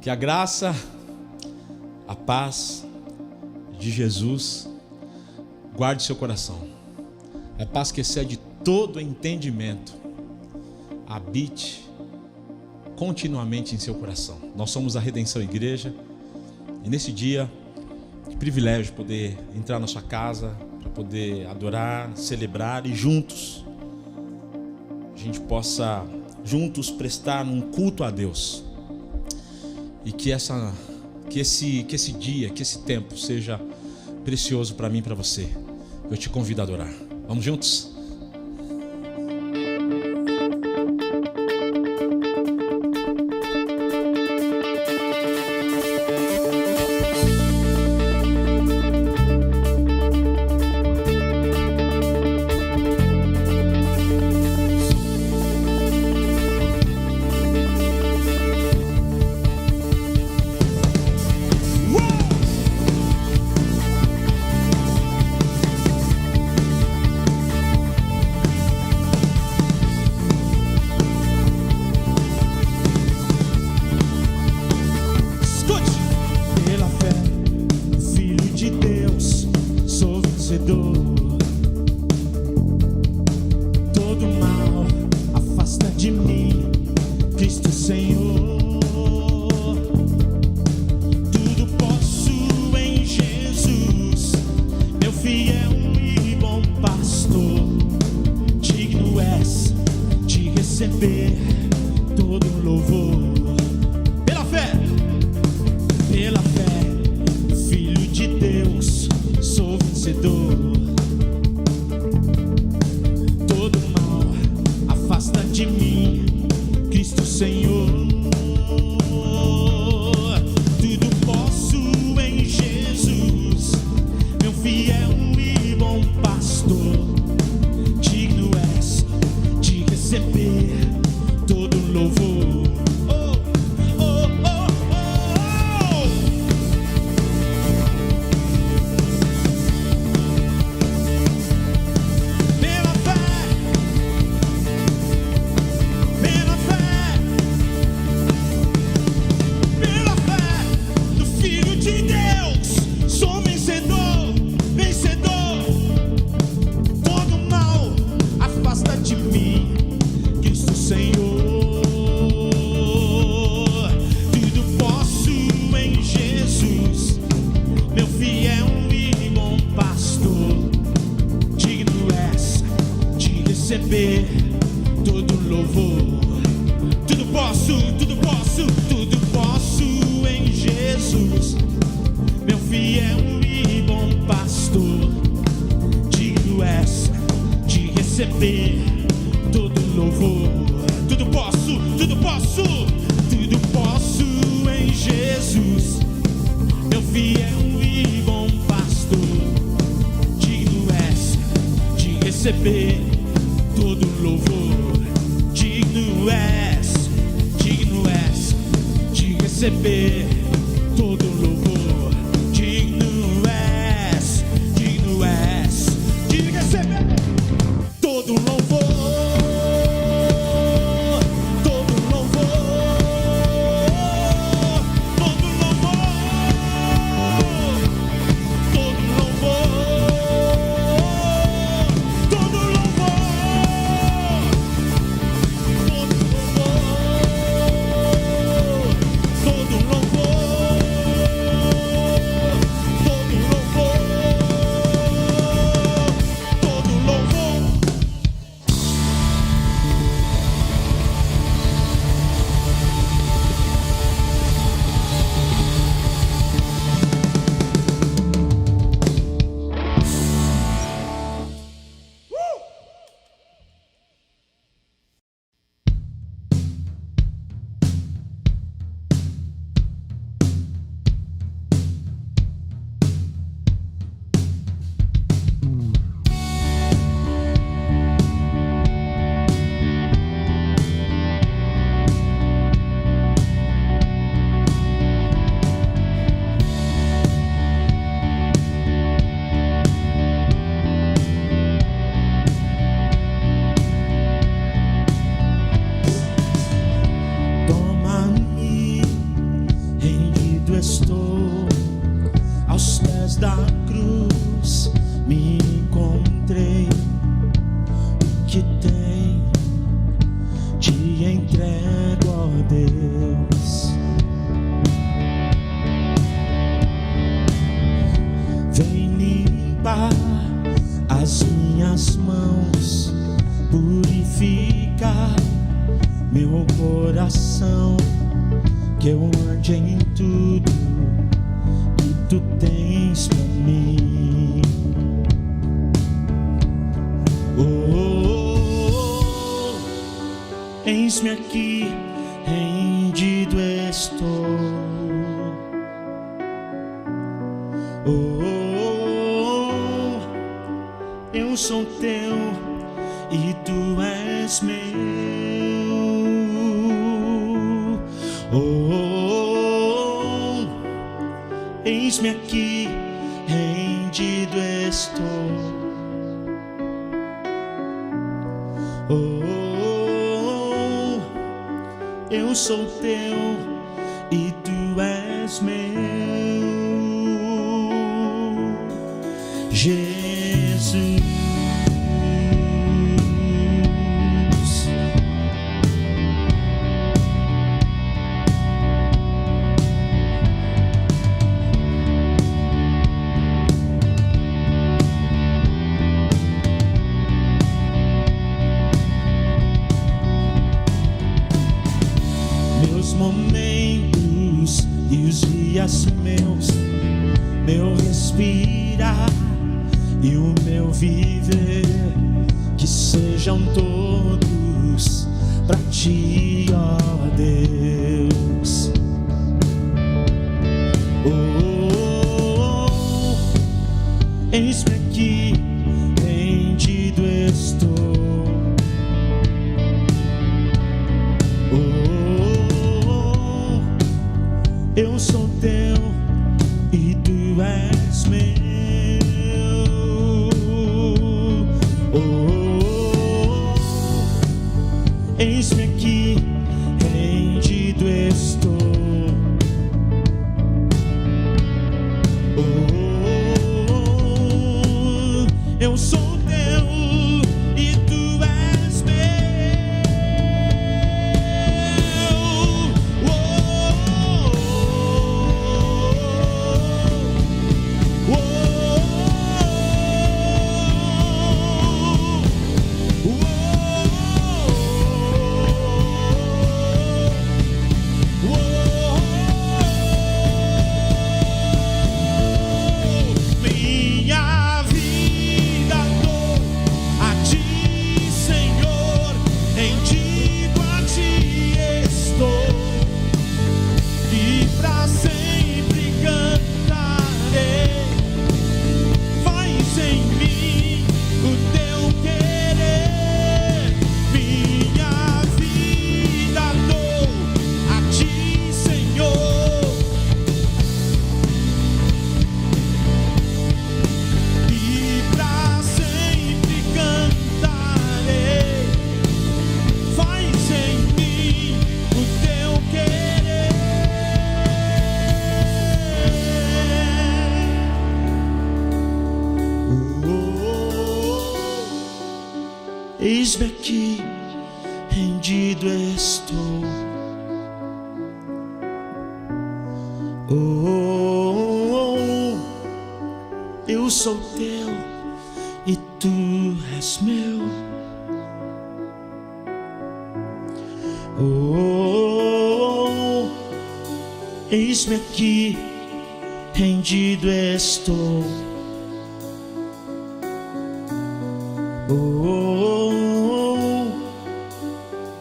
Que a graça, a paz de Jesus guarde seu coração. A paz que excede todo entendimento habite continuamente em seu coração. Nós somos a Redenção Igreja e nesse dia, que privilégio poder entrar na sua casa para poder adorar, celebrar e juntos a gente possa juntos prestar um culto a Deus. E que esse dia, que esse tempo seja precioso para mim e para você. Eu te convido a adorar. Vamos juntos? mãos, purifica meu coração, que eu ande em tudo que tu tens pra mim. Eis-me aqui, rendido estou. Eu sou teu e tu és meu. Eis-me aqui, rendido estou. Eu sou teu e tu és meu. Jesus, meus momentos e os dias meus, meu respirar e o meu viver, que sejam todos pra ti, ó Deus. Eis-me aqui, rendido estou. Eu sou teu e tu és meu. Eis-me aqui, rendido estou. Eu sou teu e tu és meu. Minha vida dou a ti, Senhor, rendido a ti estou, e pra sempre cantarei. Faz em mim o teu querer. Minha vida dou a ti, Senhor, e pra sempre cantarei. Faz em mim o teu querer. Eis-me aqui, rendido estou. Eu sou teu e tu és meu. Eis-me aqui, rendido estou.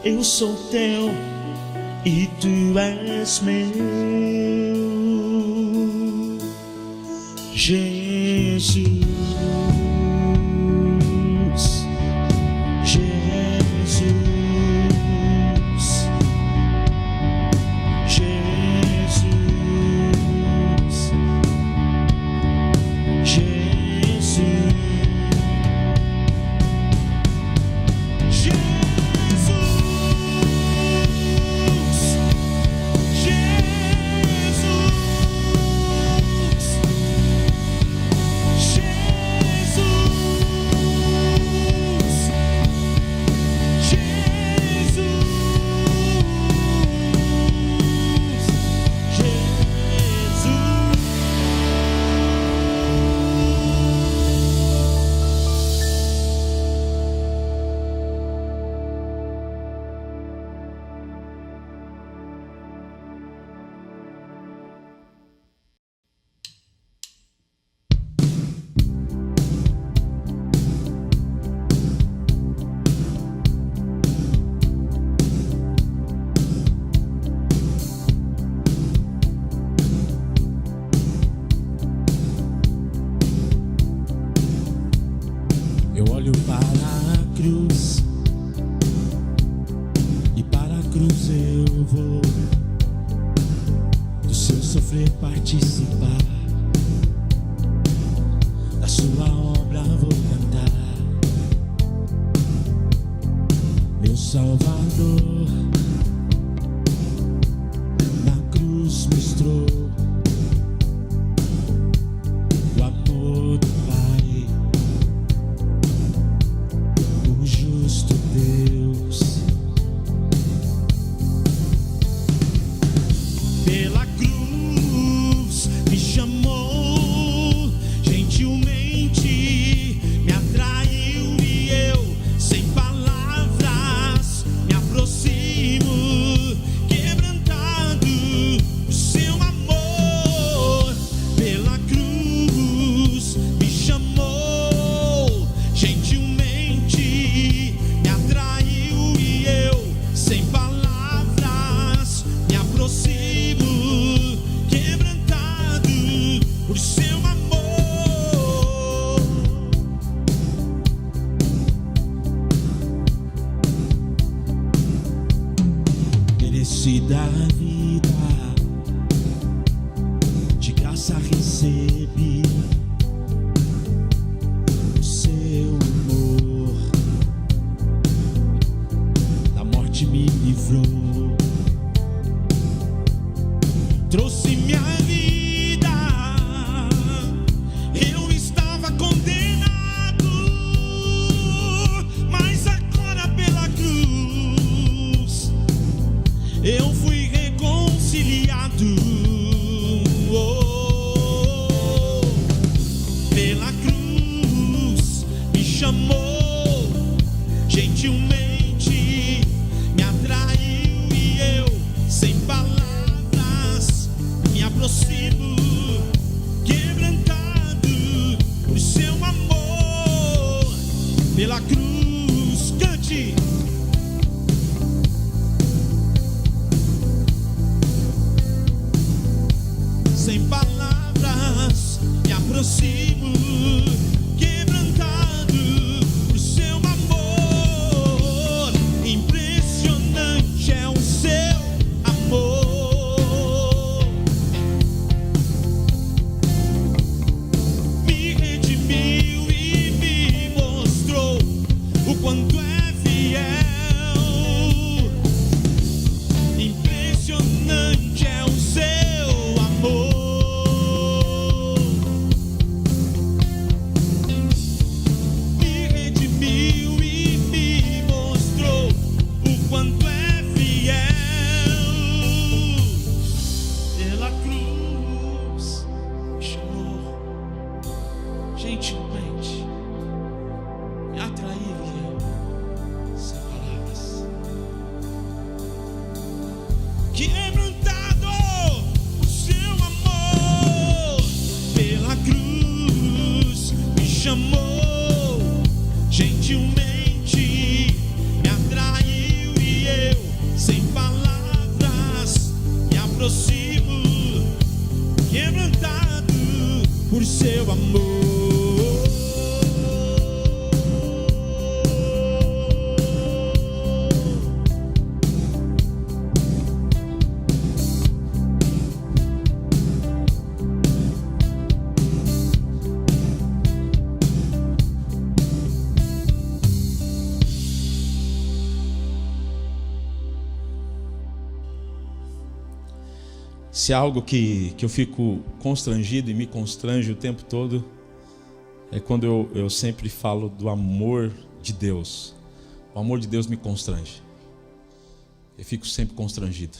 Eu sou teu e tu és meu. Jesus, Jesus, Jesus, Jesus, Jesus, Jesus. sofrer, participar da sua obra vou cantar. Meu Salvador na cruz mostrou o amor do Pai, o justo Deus. Pela cruz me chamou, gentilmente me atraiu e eu, sem palavras, me aproximo, quebrantado o seu amor. Pela cruz me chamou, gentilmente me atraiu e eu, sem palavras, me aproximo, quebrantado por seu amor. Merecida a vida, de graça recebi o seu amor, da morte me livrou, trouxe minha vida. Eu estava condenado, mas agora pela cruz eu fui reconciliado. Oh, pela cruz me chamou, gentilmente me atraiu e eu, sem palavras, me aproximo, quebrantado por seu amor. Pela cruz, cante. Sem palavras, me aproximo, quebrantado por seu amor. Impressionante é o seu amor. Me redimiu e me mostrou o quanto é fiel. Impressionante é o seu amor. Me redimiu e me mostrou o quanto é fiel. Pela cruz me chamou, gentilmente me atraiu e eu, sem palavras, quebrantado por seu amor. Pela cruz me chamou, gentilmente me atraiu e eu, sem palavras, me aproximo, quebrantado por seu amor. Se há algo que eu fico constrangido e me constrange o tempo todo, é quando eu sempre falo do amor de Deus. O amor de Deus me constrange. Eu fico sempre constrangido.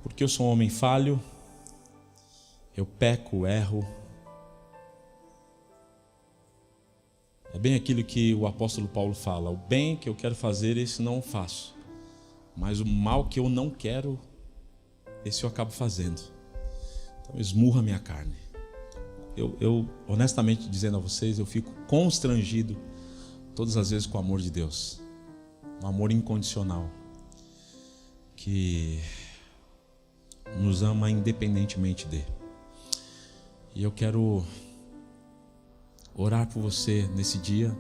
Porque eu sou um homem falho, eu peco, erro. É bem aquilo que o apóstolo Paulo fala: o bem que eu quero fazer, esse não faço, mas o mal que eu não quero, esse eu acabo fazendo. Então esmurra a minha carne. Eu honestamente dizendo a vocês, eu fico constrangido todas as vezes com o amor de Deus. Um amor incondicional, que nos ama independentemente dele. E eu quero orar por você nesse dia,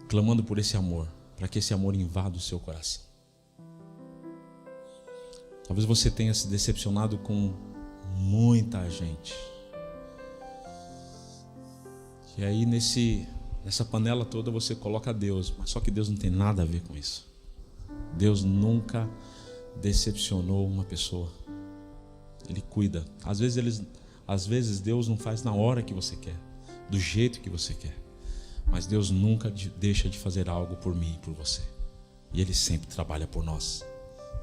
clamando por esse amor, para que esse amor invada o seu coração. Talvez você tenha se decepcionado com muita gente. E aí nessa panela toda você coloca Deus, mas só que Deus não tem nada a ver com isso. Deus nunca decepcionou uma pessoa. Ele cuida. Às vezes Deus não faz na hora que você quer, do jeito que você quer. Mas Deus nunca deixa de fazer algo por mim e por você. E Ele sempre trabalha por nós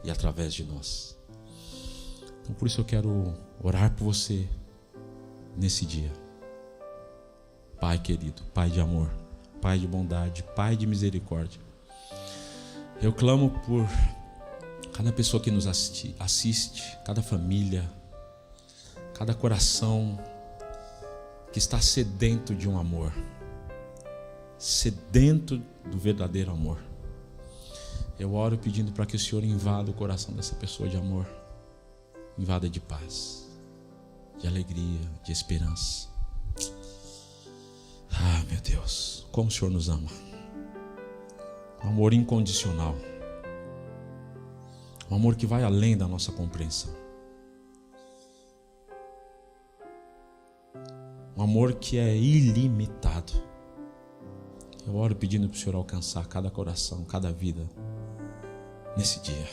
e através de nós. Então por isso eu quero orar por você nesse dia. Pai querido, Pai de amor, Pai de bondade, Pai de misericórdia. Eu clamo por cada pessoa que nos assiste, cada família, cada coração que está sedento de um amor, sedento do verdadeiro amor. Eu oro pedindo para que o Senhor invada o coração dessa pessoa de amor, invada de paz, de alegria, de esperança. Ah, meu Deus, como o Senhor nos ama. Um amor incondicional. Um amor que vai além da nossa compreensão. Um amor que é ilimitado. Eu oro pedindo para o Senhor alcançar cada coração, cada vida nesse dia.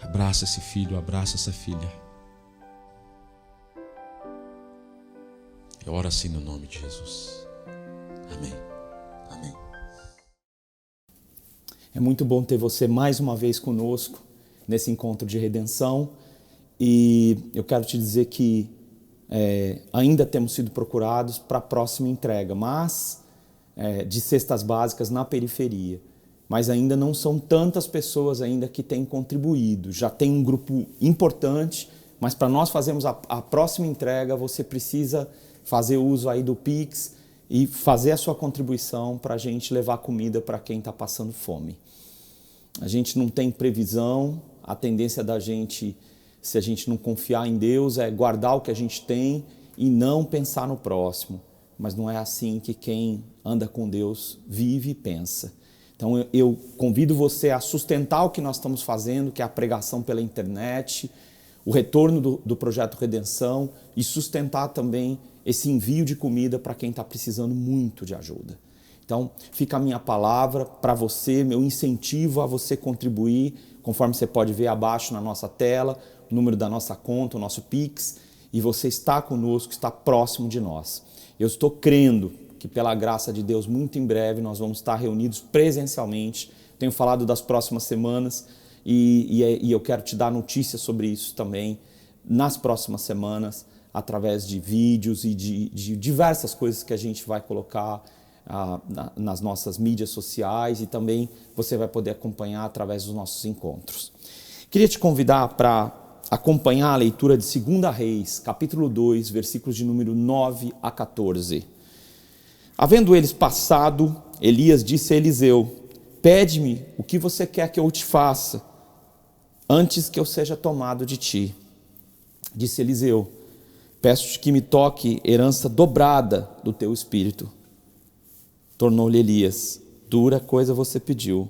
Abraça esse filho, abraça essa filha. Eu oro assim no nome de Jesus. Amém. Amém. É muito bom ter você mais uma vez conosco nesse encontro de redenção. E eu quero te dizer que ainda temos sido procurados para a próxima entrega, mas de cestas básicas na periferia. Mas ainda não são tantas pessoas ainda que têm contribuído. Já tem um grupo importante, mas para nós fazermos a próxima entrega, você precisa fazer uso aí do Pix e fazer a sua contribuição para a gente levar comida para quem está passando fome. A gente não tem previsão, a tendência da gente, se a gente não confiar em Deus, é guardar o que a gente tem e não pensar no próximo. Mas não é assim que quem anda com Deus vive e pensa. Então eu convido você a sustentar o que nós estamos fazendo, que é a pregação pela internet, o retorno do Projeto Redenção e sustentar também esse envio de comida para quem está precisando muito de ajuda. Então, fica a minha palavra para você, meu incentivo a você contribuir, conforme você pode ver abaixo na nossa tela, o número da nossa conta, o nosso Pix, e você está conosco, está próximo de nós. Eu estou crendo que pela graça de Deus, muito em breve, nós vamos estar reunidos presencialmente. Tenho falado das próximas semanas e eu quero te dar notícias sobre isso também nas próximas semanas, através de vídeos e de diversas coisas que a gente vai colocar nas nossas mídias sociais e também você vai poder acompanhar através dos nossos encontros. Queria te convidar para acompanhar a leitura de 2 Reis, capítulo 2, versículos de número 9 a 14. Havendo eles passado, Elias disse a Eliseu: pede-me o que você quer que eu te faça, antes que eu seja tomado de ti. Disse Eliseu: peço-te que me toque herança dobrada do teu espírito. Tornou-lhe Elias: dura coisa você pediu.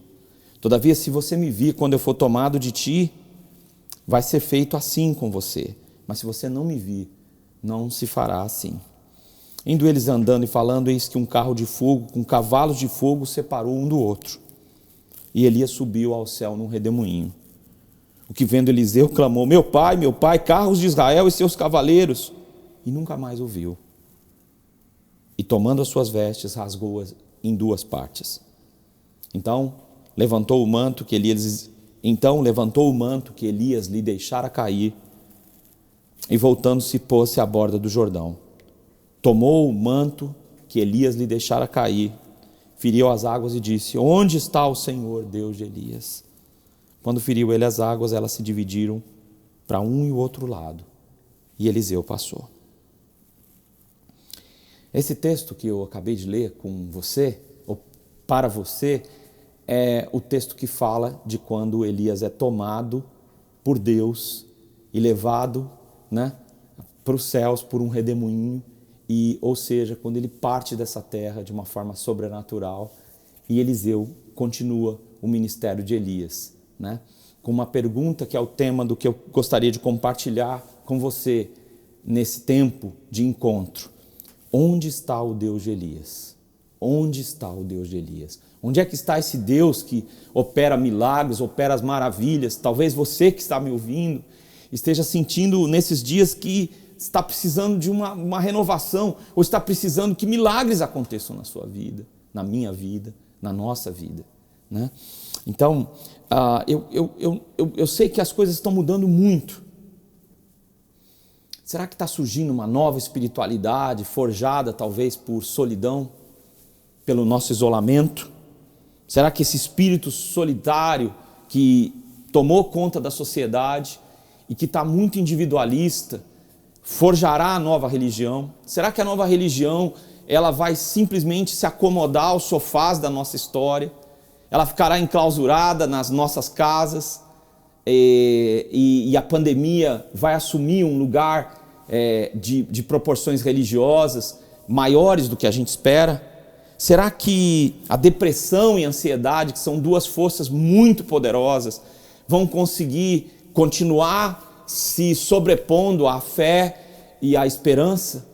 Todavia, se você me vir quando eu for tomado de ti, vai ser feito assim com você. Mas se você não me vir, não se fará assim. Indo eles andando e falando, eis que um carro de fogo com cavalos de fogo separou um do outro. E Elias subiu ao céu num redemoinho. O que vendo Eliseu clamou: meu pai, carros de Israel e seus cavaleiros. E nunca mais o viu. E tomando as suas vestes, rasgou-as em 2 partes. Então levantou o manto que Elias lhe deixara cair, e voltando-se, pôs-se à borda do Jordão. Tomou o manto que Elias lhe deixara cair, feriu as águas e disse: onde está o Senhor, Deus de Elias? Quando feriu ele as águas, elas se dividiram para um e o outro lado, e Eliseu passou. Esse texto que eu acabei de ler com você, ou para você, é o texto que fala de quando Elias é tomado por Deus e levado, para os céus por um redemoinho, ou seja, quando ele parte dessa terra de uma forma sobrenatural, e Eliseu continua o ministério de Elias, né? Com uma pergunta que é o tema do que eu gostaria de compartilhar com você nesse tempo de encontro. Onde está o Deus de Elias? Onde está o Deus de Elias? Onde é que está esse Deus que opera milagres, opera as maravilhas? Talvez você que está me ouvindo esteja sentindo nesses dias que está precisando de uma renovação, ou está precisando que milagres aconteçam na sua vida, na minha vida, na nossa vida, né? Então, eu sei que as coisas estão mudando muito. Será que está surgindo uma nova espiritualidade, forjada talvez por solidão, pelo nosso isolamento? Será que esse espírito solitário que tomou conta da sociedade e que está muito individualista, forjará a nova religião? Será que a nova religião ela vai simplesmente se acomodar aos sofás da nossa história? Ela ficará enclausurada nas nossas casas e a pandemia vai assumir um lugar de proporções religiosas maiores do que a gente espera? Será que a depressão e a ansiedade, que são duas forças muito poderosas, vão conseguir continuar se sobrepondo à fé e à esperança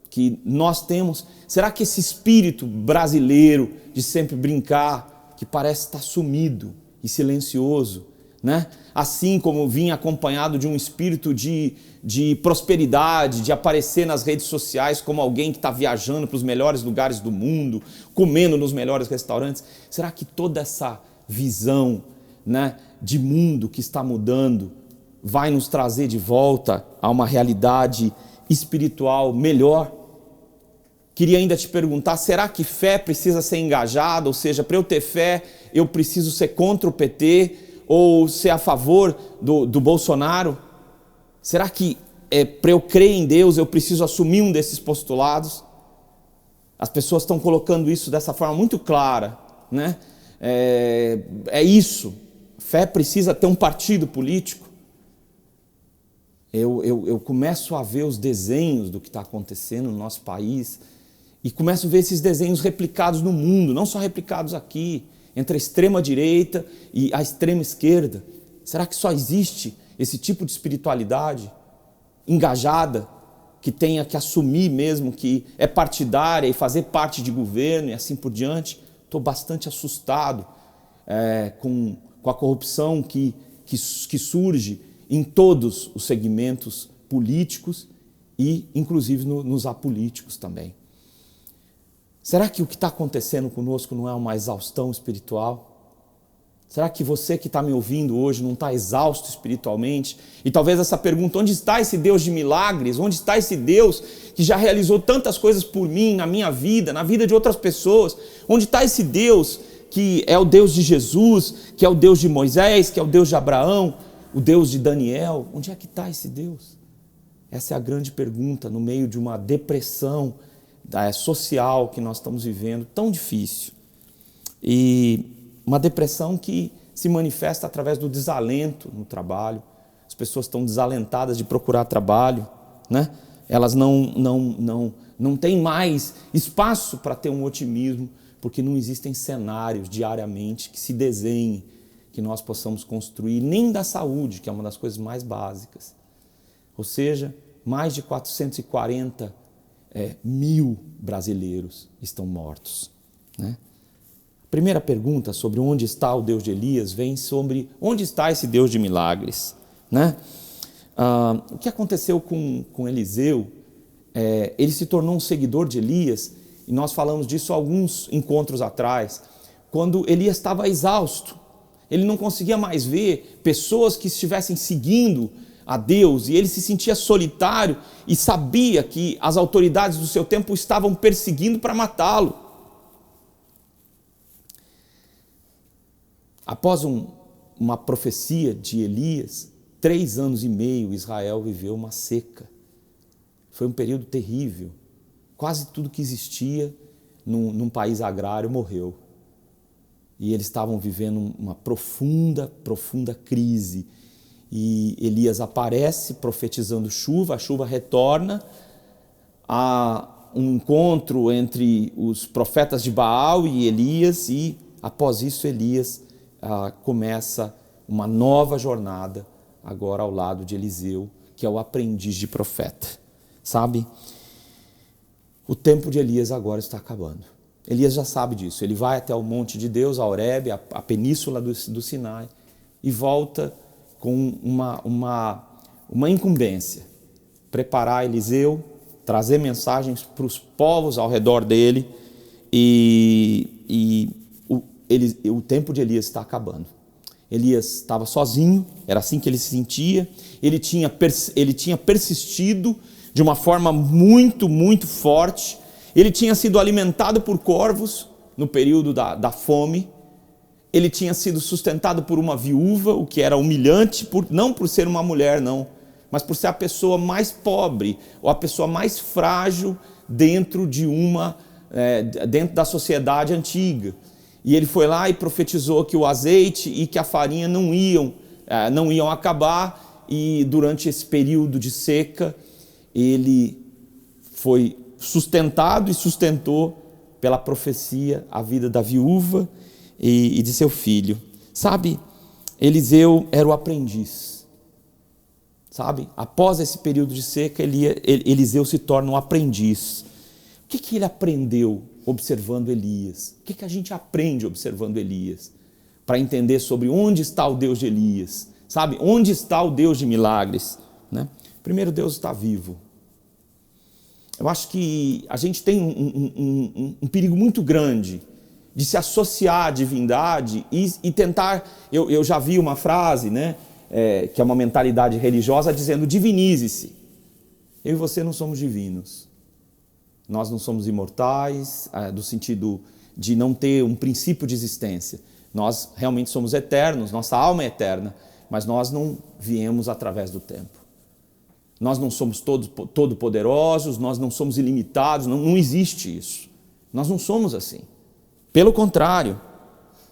que nós temos? Será que esse espírito brasileiro de sempre brincar, que parece estar sumido e silencioso, né? Assim como vinha acompanhado de um espírito de prosperidade, de aparecer nas redes sociais como alguém que está viajando para os melhores lugares do mundo, comendo nos melhores restaurantes, será que toda essa visão, né, de mundo que está mudando vai nos trazer de volta a uma realidade espiritual melhor? Queria ainda te perguntar, será que fé precisa ser engajada? Ou seja, para eu ter fé, eu preciso ser contra o PT ou ser a favor do Bolsonaro? Será que para eu crer em Deus, eu preciso assumir um desses postulados? As pessoas estão colocando isso dessa forma muito clara, né? É isso. Fé precisa ter um partido político. Eu começo a ver os desenhos do que está acontecendo no nosso país e começo a ver esses desenhos replicados no mundo, não só replicados aqui, entre a extrema-direita e a extrema-esquerda. Será que só existe esse tipo de espiritualidade engajada, que tenha que assumir mesmo que é partidária e fazer parte de governo e assim por diante? Estou bastante assustado com a corrupção que surge em todos os segmentos políticos e inclusive nos apolíticos também. Será que o que está acontecendo conosco não é uma exaustão espiritual? Será que você que está me ouvindo hoje não está exausto espiritualmente? E talvez essa pergunta, onde está esse Deus de milagres? Onde está esse Deus que já realizou tantas coisas por mim, na minha vida, na vida de outras pessoas? Onde está esse Deus que é o Deus de Jesus, que é o Deus de Moisés, que é o Deus de Abraão, o Deus de Daniel? Onde é que está esse Deus? Essa é a grande pergunta no meio de uma depressão social que nós estamos vivendo, tão difícil. E uma depressão que se manifesta através do desalento no trabalho. As pessoas estão desalentadas de procurar trabalho, né? Elas não têm mais espaço para ter um otimismo, porque não existem cenários diariamente que se desenhem, que nós possamos construir, nem da saúde, que é uma das coisas mais básicas. Ou seja, mais de 440 mil brasileiros estão mortos, né? A primeira pergunta sobre onde está o Deus de Elias vem sobre onde está esse Deus de milagres, né? O que aconteceu com Eliseu? Ele se tornou um seguidor de Elias, e nós falamos disso alguns encontros atrás, quando Elias estava exausto. Ele não conseguia mais ver pessoas que estivessem seguindo a Deus, e ele se sentia solitário e sabia que as autoridades do seu tempo estavam perseguindo para matá-lo. Após uma profecia de Elias, 3 anos e meio Israel viveu uma seca. Foi um período terrível. Quase tudo que existia num país agrário morreu. E eles estavam vivendo uma profunda crise. E Elias aparece profetizando chuva, a chuva retorna, há um encontro entre os profetas de Baal e Elias, e após isso Elias começa uma nova jornada agora ao lado de Eliseu, que é o aprendiz de profeta. Sabe? O tempo de Elias agora está acabando. Elias já sabe disso. Ele vai até o monte de Deus, a Horebe, a península do Sinai, e volta com uma incumbência. Preparar Eliseu, trazer mensagens para os povos ao redor dele, e o tempo de Elias está acabando. Elias estava sozinho, era assim que ele se sentia, ele tinha persistido de uma forma muito, muito forte, ele tinha sido alimentado por corvos no período da fome, ele tinha sido sustentado por uma viúva, o que era humilhante, não por ser uma mulher, não, mas por ser a pessoa mais pobre, ou a pessoa mais frágil dentro da sociedade antiga. E ele foi lá e profetizou que o azeite e que a farinha não iam acabar, e durante esse período de seca, ele foi sustentado e sustentou pela profecia a vida da viúva e de seu filho. Sabe, Eliseu era o aprendiz. Sabe, após esse período de seca, Eliseu se torna um aprendiz. O que ele aprendeu observando Elias? O que a gente aprende observando Elias? Para entender sobre onde está o Deus de Elias. Sabe, onde está o Deus de milagres? Né? Primeiro, Deus está vivo. Eu acho que a gente tem um perigo muito grande de se associar à divindade e tentar... Eu já vi uma frase, né, que é uma mentalidade religiosa, dizendo: divinize-se. Eu e você não somos divinos. Nós não somos imortais, do sentido de não ter um princípio de existência. Nós realmente somos eternos, nossa alma é eterna, mas nós não viemos através do tempo. Nós não somos todo-poderosos, nós não somos ilimitados, não existe isso. Nós não somos assim. Pelo contrário,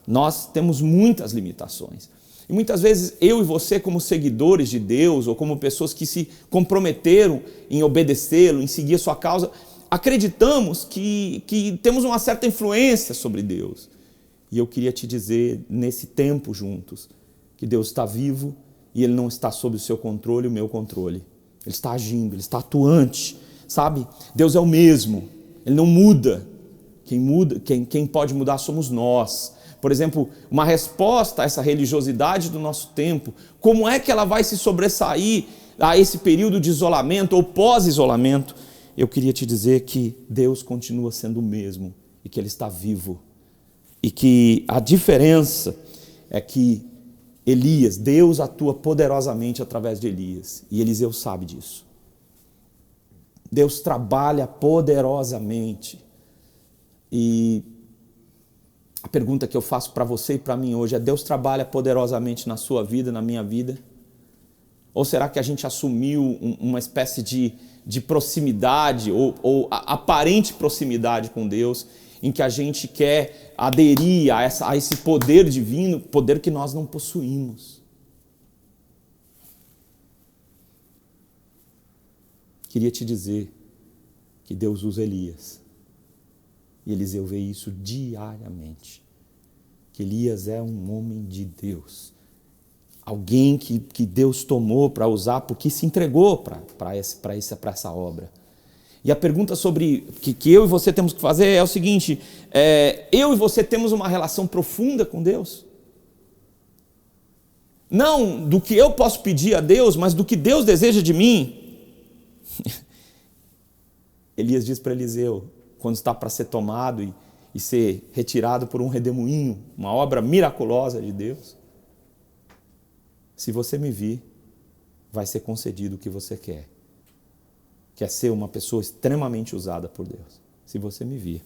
nós temos muitas limitações. E muitas vezes eu e você, como seguidores de Deus, ou como pessoas que se comprometeram em obedecê-lo, em seguir a sua causa, acreditamos que temos uma certa influência sobre Deus. E eu queria te dizer, nesse tempo juntos, que Deus está vivo e Ele não está sob o seu controle e o meu controle. Ele está agindo, Ele está atuante, sabe? Deus é o mesmo, Ele não muda. Quem pode mudar somos nós. Por exemplo, uma resposta a essa religiosidade do nosso tempo, como é que ela vai se sobressair a esse período de isolamento ou pós-isolamento? Eu queria te dizer que Deus continua sendo o mesmo e que Ele está vivo. E que a diferença é que Deus atua poderosamente através de Elias. E Eliseu sabe disso. Deus trabalha poderosamente. E a pergunta que eu faço para você e para mim hoje é: Deus trabalha poderosamente na sua vida, na minha vida? Ou será que a gente assumiu uma espécie de proximidade ou aparente proximidade com Deus, em que a gente quer aderir a esse poder divino, poder que nós não possuímos? Queria te dizer que Deus usa Elias. E Eliseu vê isso diariamente. Que Elias é um homem de Deus. Alguém que Deus tomou para usar, porque se entregou para essa obra. E a pergunta que eu e você temos que fazer é o seguinte: eu e você temos uma relação profunda com Deus? Não do que eu posso pedir a Deus, mas do que Deus deseja de mim. Elias diz para Eliseu, quando está para ser tomado e ser retirado por um redemoinho, uma obra miraculosa de Deus: se você me vir, vai ser concedido o que você quer. Quer ser uma pessoa extremamente usada por Deus. Se você me vir,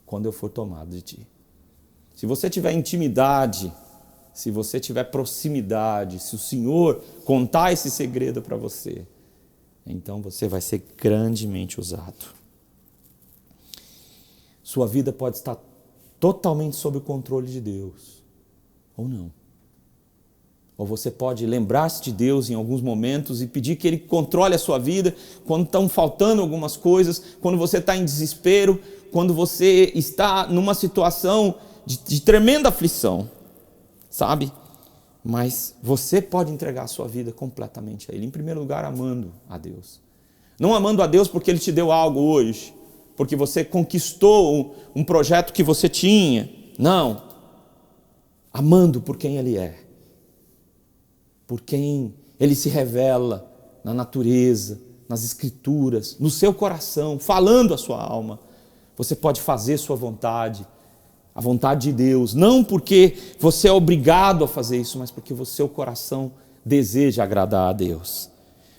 quando eu for tomado de ti. Se você tiver intimidade, se você tiver proximidade, se o Senhor contar esse segredo para você, então você vai ser grandemente usado. Sua vida pode estar totalmente sob o controle de Deus, ou não. Ou você pode lembrar-se de Deus em alguns momentos e pedir que Ele controle a sua vida quando estão faltando algumas coisas, quando você está em desespero, quando você está numa situação de tremenda aflição, sabe? Mas você pode entregar a sua vida completamente a Ele. Em primeiro lugar, amando a Deus. Não amando a Deus porque Ele te deu algo hoje, porque você conquistou um projeto que você tinha. Não. Amando por quem Ele é. Por quem Ele se revela na natureza, nas Escrituras, no seu coração, falando a sua alma. Você pode fazer sua vontade, a vontade de Deus, não porque você é obrigado a fazer isso, mas porque o seu coração deseja agradar a Deus.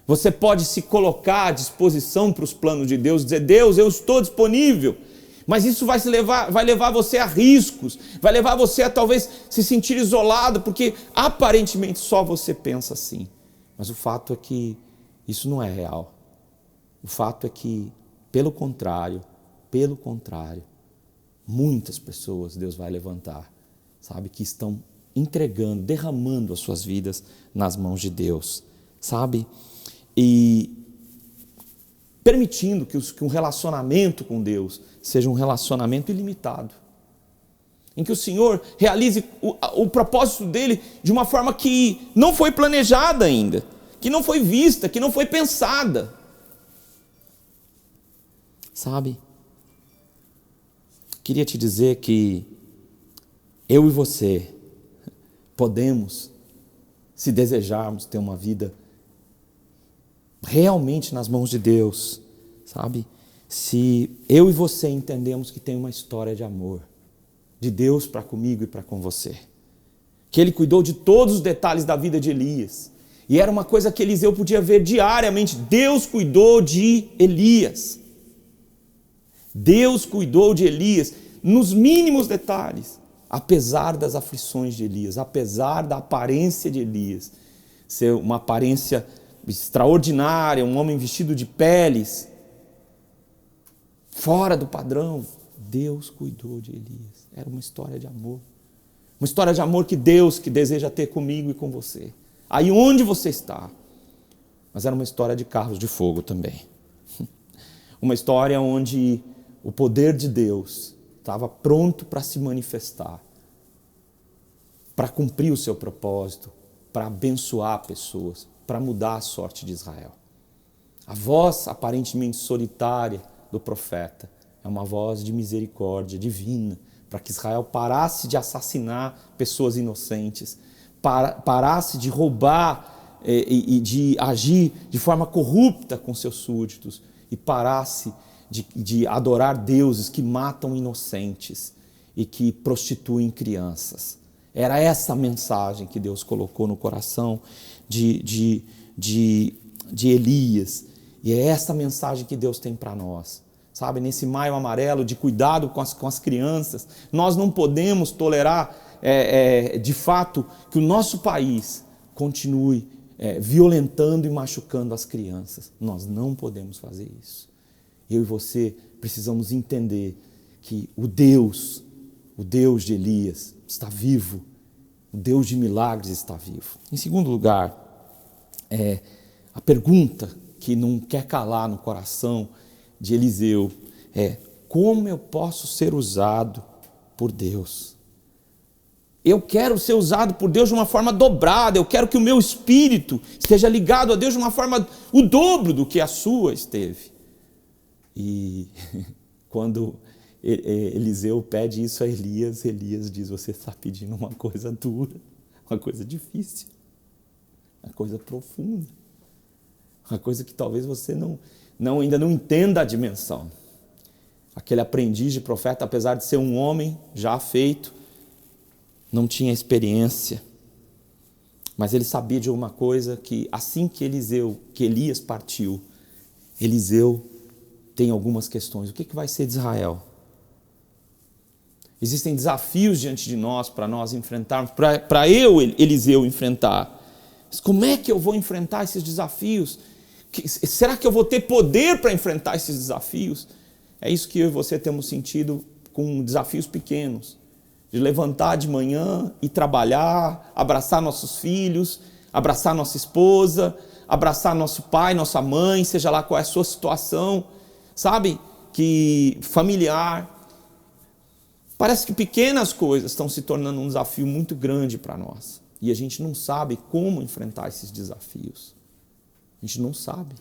Você pode se colocar à disposição para os planos de Deus, dizer: Deus, eu estou disponível. Mas isso vai levar você a riscos, vai levar você a talvez se sentir isolado, porque aparentemente só você pensa assim. Mas o fato é que isso não é real. O fato é que, pelo contrário, muitas pessoas Deus vai levantar, sabe, que estão entregando, derramando as suas vidas nas mãos de Deus, sabe? E permitindo que um relacionamento com Deus seja um relacionamento ilimitado, em que o Senhor realize o propósito dele de uma forma que não foi planejada ainda, que não foi vista, que não foi pensada, sabe? Queria te dizer que eu e você podemos, se desejarmos ter uma vida realmente nas mãos de Deus, sabe? Se eu e você entendemos que tem uma história de amor de Deus para comigo e para com você, que Ele cuidou de todos os detalhes da vida de Elias, e era uma coisa que Eliseu podia ver diariamente. Deus cuidou de Elias. Deus cuidou de Elias nos mínimos detalhes, apesar das aflições de Elias, apesar da aparência de Elias ser uma aparência extraordinária, um homem vestido de peles, fora do padrão. Deus cuidou de Elias. Era uma história de amor. Uma história de amor que Deus que deseja ter comigo e com você. Aí onde você está. Mas era uma história de carros de fogo também. Uma história onde o poder de Deus estava pronto para se manifestar, para cumprir o seu propósito, para abençoar pessoas, para mudar a sorte de Israel. A voz aparentemente solitária do profeta é uma voz de misericórdia divina, para que Israel parasse de assassinar pessoas inocentes, parasse de roubar e de agir de forma corrupta com seus súditos e parasse de adorar deuses que matam inocentes e que prostituem crianças. Era essa a mensagem que Deus colocou no coração de Elias. E é essa mensagem que Deus tem para nós. Sabe, nesse maio amarelo de cuidado com as crianças, nós não podemos tolerar, de fato, que o nosso país continue violentando e machucando as crianças. Nós não podemos fazer isso. Eu e você precisamos entender que o Deus de Elias está vivo, o Deus de milagres está vivo. Em segundo lugar, a pergunta que não quer calar no coração de Eliseu é: como eu posso ser usado por Deus? Eu quero ser usado por Deus de uma forma dobrada, eu quero que o meu espírito esteja ligado a Deus de uma forma o dobro do que a sua esteve. E quando Eliseu pede isso a Elias, Elias diz: você está pedindo uma coisa dura, uma coisa difícil, uma coisa profunda, uma coisa que talvez você ainda não entenda a dimensão. Aquele aprendiz de profeta, apesar de ser um homem já feito, não tinha experiência, mas ele sabia de uma coisa, que assim que Elias partiu, Eliseu tem algumas questões. O que vai ser de Israel? Existem desafios diante de nós para nós enfrentarmos, para Eliseu, enfrentar. Mas como é que eu vou enfrentar esses desafios? Será que eu vou ter poder para enfrentar esses desafios? É isso que eu e você temos sentido com desafios pequenos. De levantar de manhã e trabalhar, abraçar nossos filhos, abraçar nossa esposa, abraçar nosso pai, nossa mãe, seja lá qual é a sua situação, sabe, que familiar, Parece que pequenas coisas estão se tornando um desafio muito grande para nós. E a gente não sabe como enfrentar esses desafios. A gente não sabe.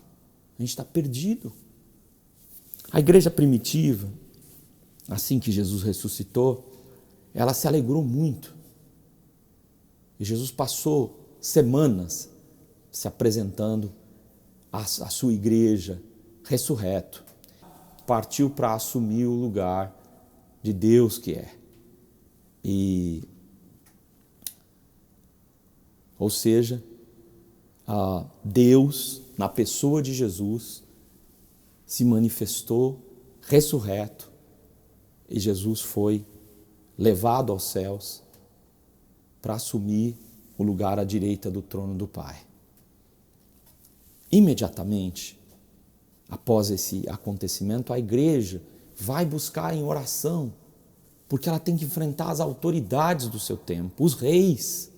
A gente está perdido. A igreja primitiva, assim que Jesus ressuscitou, ela se alegrou muito. E Jesus passou semanas se apresentando à sua igreja, ressurreto. Partiu para assumir o lugar de Deus que é. Ou seja, Deus, na pessoa de Jesus, se manifestou ressurreto e Jesus foi levado aos céus para assumir o lugar à direita do trono do Pai. Imediatamente, após esse acontecimento, a igreja vai buscar em oração, porque ela tem que enfrentar as autoridades do seu tempo, os reis.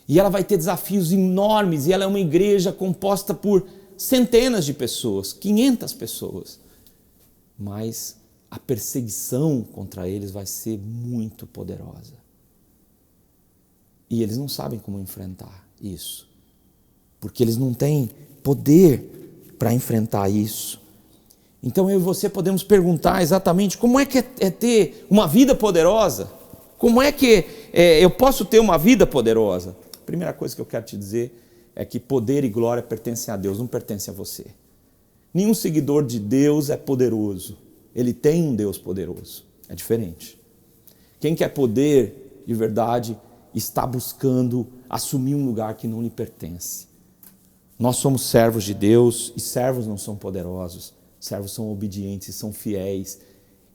E ela vai ter desafios enormes, e ela é uma igreja composta por centenas de pessoas, 500 pessoas. Mas a perseguição contra eles vai ser muito poderosa. E eles não sabem como enfrentar isso, porque eles não têm poder para enfrentar isso. Então eu e você podemos perguntar exatamente como é que é ter uma vida poderosa? Como é que eu posso ter uma vida poderosa? A primeira coisa que eu quero te dizer é que poder e glória pertencem a Deus, não pertencem a você. Nenhum seguidor de Deus é poderoso. Ele tem um Deus poderoso. É diferente. Quem quer poder de verdade está buscando assumir um lugar que não lhe pertence. Nós somos servos de Deus e servos não são poderosos. Servos são obedientes, são fiéis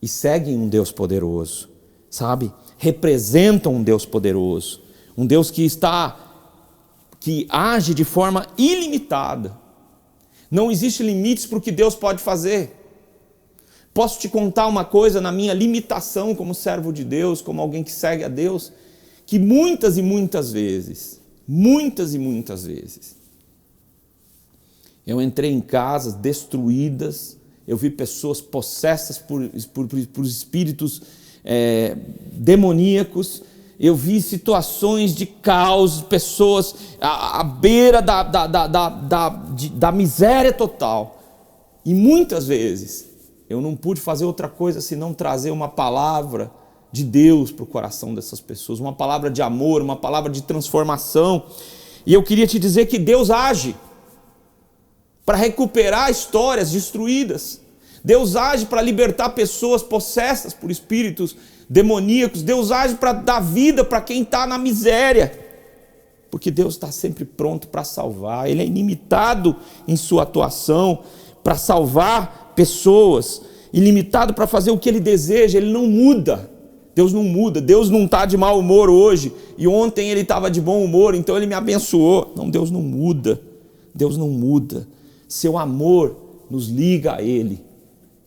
e seguem um Deus poderoso, sabe? Representam um Deus poderoso, um Deus que age de forma ilimitada. Não existe limites para o que Deus pode fazer. Posso te contar uma coisa na minha limitação como servo de Deus, como alguém que segue a Deus, que muitas e muitas vezes, eu entrei em casas destruídas, eu vi pessoas possessas por espíritos demoníacos, eu vi situações de caos, pessoas à beira da miséria total. E muitas vezes eu não pude fazer outra coisa senão trazer uma palavra de Deus para o coração dessas pessoas, uma palavra de amor, uma palavra de transformação. E eu queria te dizer que Deus age para recuperar histórias destruídas. Deus age para libertar pessoas possessas por espíritos demoníacos. Deus age para dar vida para quem está na miséria. Porque Deus está sempre pronto para salvar. Ele é ilimitado em sua atuação para salvar pessoas. Ilimitado para fazer o que Ele deseja. Ele não muda. Deus não muda. Deus não está de mau humor hoje. E ontem Ele estava de bom humor, então Ele me abençoou. Não, Deus não muda. Deus não muda. Seu amor nos liga a Ele.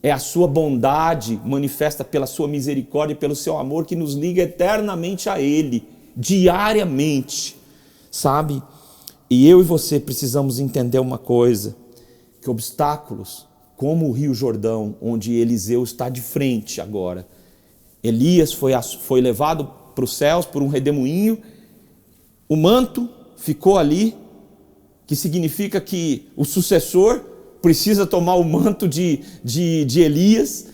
É a sua bondade manifesta pela sua misericórdia e pelo seu amor que nos liga eternamente a Ele, diariamente, sabe? E eu e você precisamos entender uma coisa, que obstáculos, como o Rio Jordão, onde Eliseu está de frente agora, Elias foi levado para os céus por um redemoinho, o manto ficou ali, que significa que o sucessor precisa tomar o manto de Elias,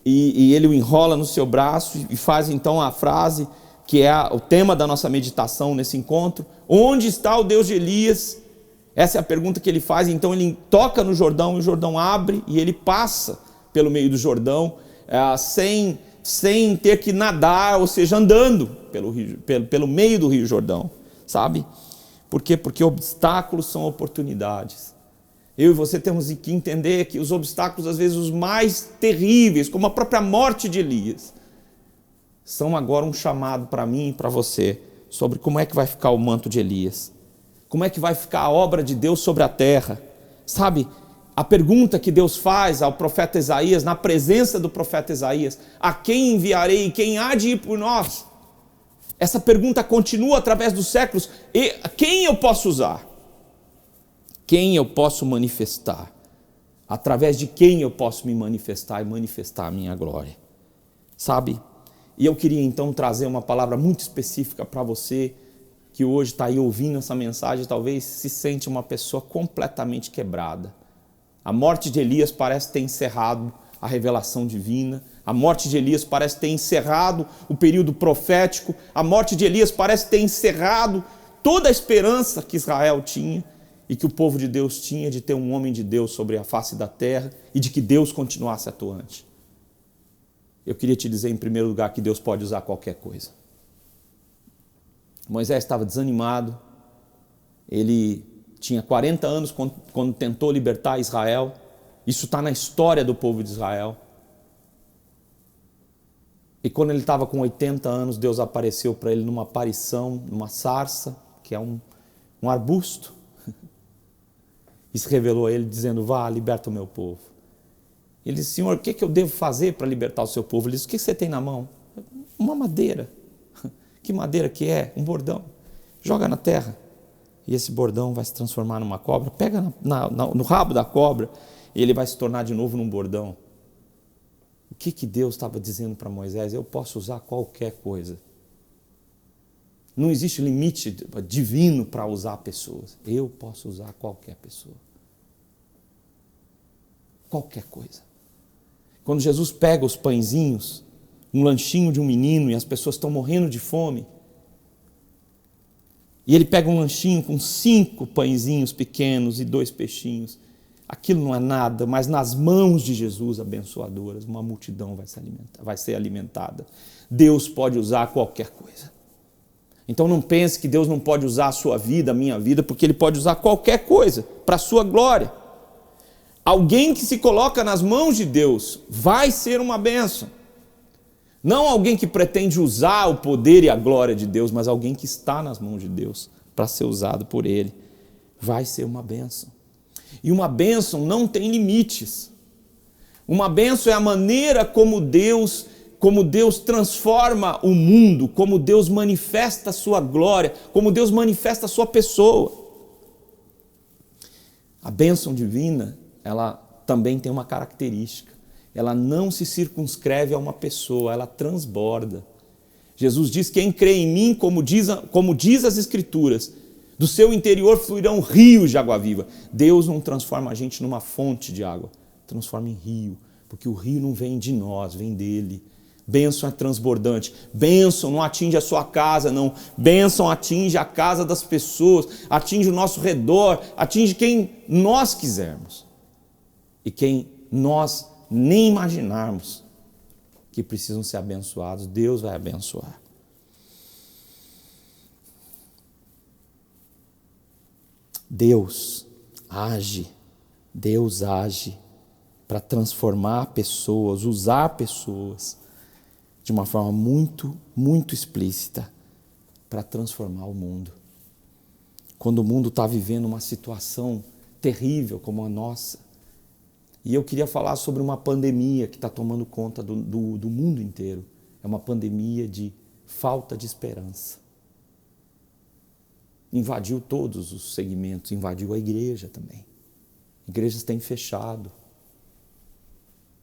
e ele o enrola no seu braço e faz então a frase que é o tema da nossa meditação nesse encontro: onde está o Deus de Elias? Essa é a pergunta que ele faz. Então ele toca no Jordão, e o Jordão abre e ele passa pelo meio do Jordão, sem ter que nadar, ou seja, andando pelo meio do Rio Jordão, sabe? Por quê? Porque obstáculos são oportunidades. Eu e você temos que entender que os obstáculos, às vezes os mais terríveis, como a própria morte de Elias, são agora um chamado para mim e para você, sobre como é que vai ficar o manto de Elias, como é que vai ficar a obra de Deus sobre a terra, sabe? A pergunta que Deus faz ao profeta Isaías, na presença do profeta Isaías: a quem enviarei e quem há de ir por nós? Essa pergunta continua através dos séculos. E quem eu posso usar? Quem eu posso manifestar? Através de quem eu posso me manifestar e manifestar a minha glória? Sabe? E eu queria então trazer uma palavra muito específica para você que hoje está aí ouvindo essa mensagem, talvez se sente uma pessoa completamente quebrada. A morte de Elias parece ter encerrado a revelação divina. A morte de Elias parece ter encerrado o período profético. A morte de Elias parece ter encerrado toda a esperança que Israel tinha e que o povo de Deus tinha de ter um homem de Deus sobre a face da terra e de que Deus continuasse atuante. Eu queria te dizer, em primeiro lugar, que Deus pode usar qualquer coisa. Moisés estava desanimado, ele tinha 40 anos quando tentou libertar Israel. Isso está na história do povo de Israel. E quando ele estava com 80 anos, Deus apareceu para ele numa aparição, numa sarça, que é um arbusto, e se revelou a ele dizendo: vá, liberta o meu povo. Ele disse: Senhor, o que eu devo fazer para libertar o seu povo? Ele disse: o que você tem na mão? Uma madeira. Que madeira que é? Um bordão. Joga na terra. E esse bordão vai se transformar numa cobra. Pega no rabo da cobra e ele vai se tornar de novo num bordão. O que Deus estava dizendo para Moisés? Eu posso usar qualquer coisa. Não existe limite divino para usar pessoas. Eu posso usar qualquer pessoa. Qualquer coisa. Quando Jesus pega os pãezinhos, um lanchinho de um menino, e as pessoas estão morrendo de fome, e ele pega um lanchinho com 5 pãezinhos pequenos e 2 peixinhos, aquilo não é nada, mas nas mãos de Jesus abençoadoras, uma multidão vai ser alimentada. Deus pode usar qualquer coisa. Então não pense que Deus não pode usar a sua vida, a minha vida, porque Ele pode usar qualquer coisa para a sua glória. Alguém que se coloca nas mãos de Deus vai ser uma bênção. Não alguém que pretende usar o poder e a glória de Deus, mas alguém que está nas mãos de Deus para ser usado por Ele. Vai ser uma bênção. E uma bênção não tem limites. Uma bênção é a maneira como Deus transforma o mundo, como Deus manifesta a sua glória, como Deus manifesta a sua pessoa. A bênção divina, ela também tem uma característica. Ela não se circunscreve a uma pessoa, ela transborda. Jesus diz: quem crê em mim, como diz as Escrituras, do seu interior fluirão rios de água viva. Deus não transforma a gente numa fonte de água, transforma em rio, porque o rio não vem de nós, vem dele. Bênção é transbordante. Bênção não atinge a sua casa, não. Bênção atinge a casa das pessoas, atinge o nosso redor, atinge quem nós quisermos. E quem nós nem imaginarmos que precisam ser abençoados, Deus vai abençoar. Deus age para transformar pessoas, usar pessoas de uma forma muito, muito explícita para transformar o mundo. Quando o mundo está vivendo uma situação terrível como a nossa, e eu queria falar sobre uma pandemia que está tomando conta do mundo inteiro. É uma pandemia de falta de esperança. Invadiu todos os segmentos, invadiu a igreja também. Igrejas têm fechado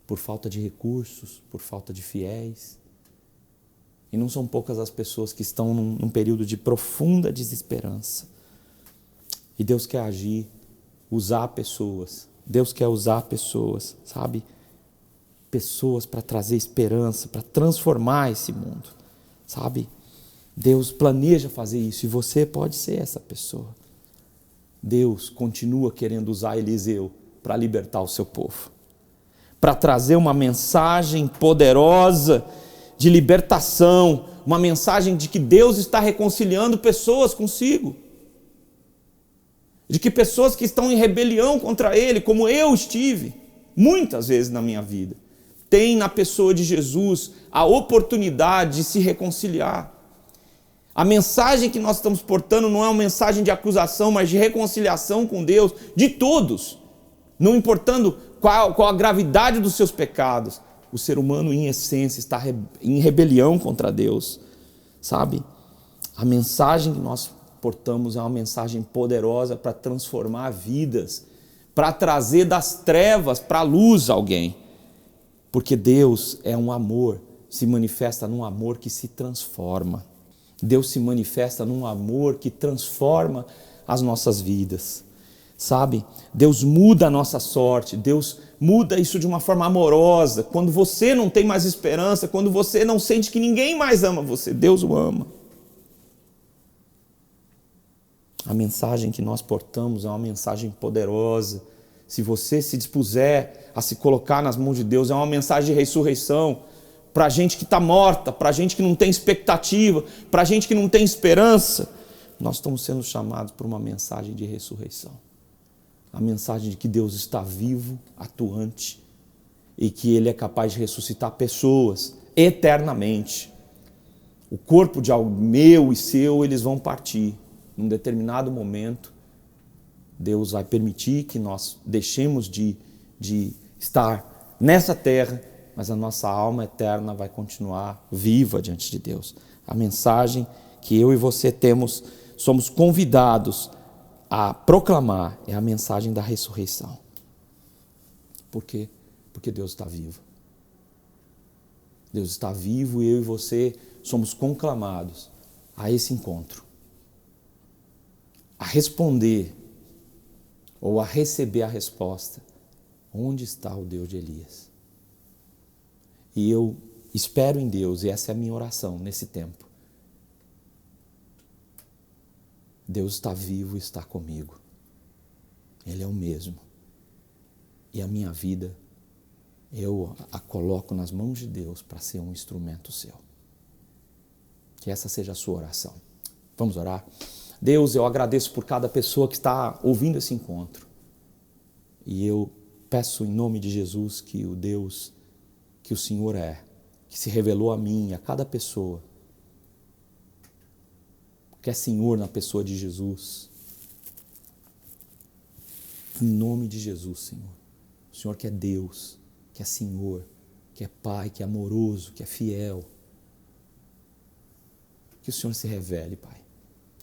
por falta de recursos, por falta de fiéis. E não são poucas as pessoas que estão num período de profunda desesperança. E Deus quer agir, usar pessoas. Deus quer usar pessoas, sabe? Pessoas para trazer esperança, para transformar esse mundo, sabe? Deus planeja fazer isso e você pode ser essa pessoa. Deus continua querendo usar Eliseu para libertar o seu povo, para trazer uma mensagem poderosa de libertação, uma mensagem de que Deus está reconciliando pessoas consigo. De que pessoas que estão em rebelião contra Ele, como eu estive, muitas vezes na minha vida, têm na pessoa de Jesus a oportunidade de se reconciliar. A mensagem que nós estamos portando não é uma mensagem de acusação, mas de reconciliação com Deus, de todos, não importando qual a gravidade dos seus pecados. O ser humano, em essência, está em rebelião contra Deus, sabe? A mensagem que nós portamos é uma mensagem poderosa para transformar vidas, para trazer das trevas para a luz alguém. Porque Deus é um amor, se manifesta num amor que se transforma. Deus se manifesta num amor que transforma as nossas vidas. Sabe? Deus muda a nossa sorte, Deus muda isso de uma forma amorosa. Quando você não tem mais esperança, quando você não sente que ninguém mais ama você, Deus o ama. A mensagem que nós portamos é uma mensagem poderosa. Se você se dispuser a se colocar nas mãos de Deus, é uma mensagem de ressurreição para gente que está morta, para gente que não tem expectativa, para gente que não tem esperança. Nós estamos sendo chamados por uma mensagem de ressurreição. A mensagem de que Deus está vivo, atuante, e que Ele é capaz de ressuscitar pessoas eternamente. O corpo de meu e seu, eles vão partir. Num determinado momento, Deus vai permitir que nós deixemos de estar nessa terra, mas a nossa alma eterna vai continuar viva diante de Deus. A mensagem que eu e você temos, somos convidados a proclamar é a mensagem da ressurreição. Por quê? Porque Deus está vivo. Deus está vivo e eu e você somos conclamados a esse encontro. A responder ou a receber a resposta: onde está o Deus de Elias? E eu espero em Deus, e essa é a minha oração nesse tempo. Deus está vivo e está comigo. Ele é o mesmo. E a minha vida, eu a coloco nas mãos de Deus para ser um instrumento seu. Que essa seja a sua oração. Vamos orar? Deus, eu agradeço por cada pessoa que está ouvindo esse encontro. E eu peço em nome de Jesus que o Deus que o Senhor é, que se revelou a mim, a cada pessoa, que é Senhor na pessoa de Jesus. Em nome de Jesus, Senhor. O Senhor que é Deus, que é Senhor, que é Pai, que é amoroso, que é fiel. Que o Senhor se revele, Pai,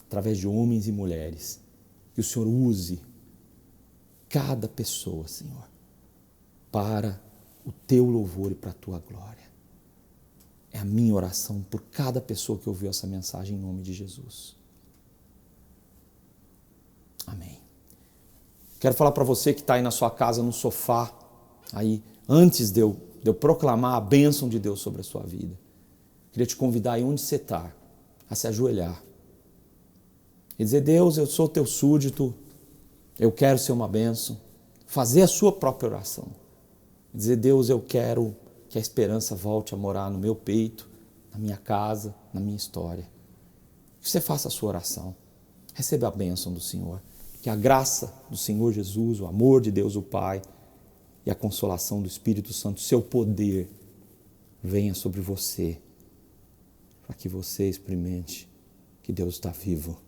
através de homens e mulheres. Que o Senhor use cada pessoa, Senhor, para o Teu louvor e para a Tua glória. É a minha oração por cada pessoa que ouviu essa mensagem em nome de Jesus. Amém. Quero falar para você que está aí na sua casa, no sofá, aí, antes de eu proclamar a bênção de Deus sobre a sua vida, queria te convidar aí onde você está, a se ajoelhar e dizer: Deus, eu sou teu súdito, eu quero ser uma bênção. Fazer a sua própria oração. Dizer: Deus, eu quero que a esperança volte a morar no meu peito, na minha casa, na minha história. Que você faça a sua oração. Receba a bênção do Senhor. Que a graça do Senhor Jesus, o amor de Deus o Pai e a consolação do Espírito Santo, seu poder, venha sobre você, para que você experimente que Deus está vivo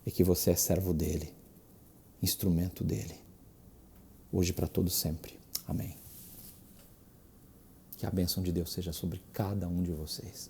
e que você é servo dele, instrumento dele, hoje e para todo sempre. Amém. Que a bênção de Deus seja sobre cada um de vocês.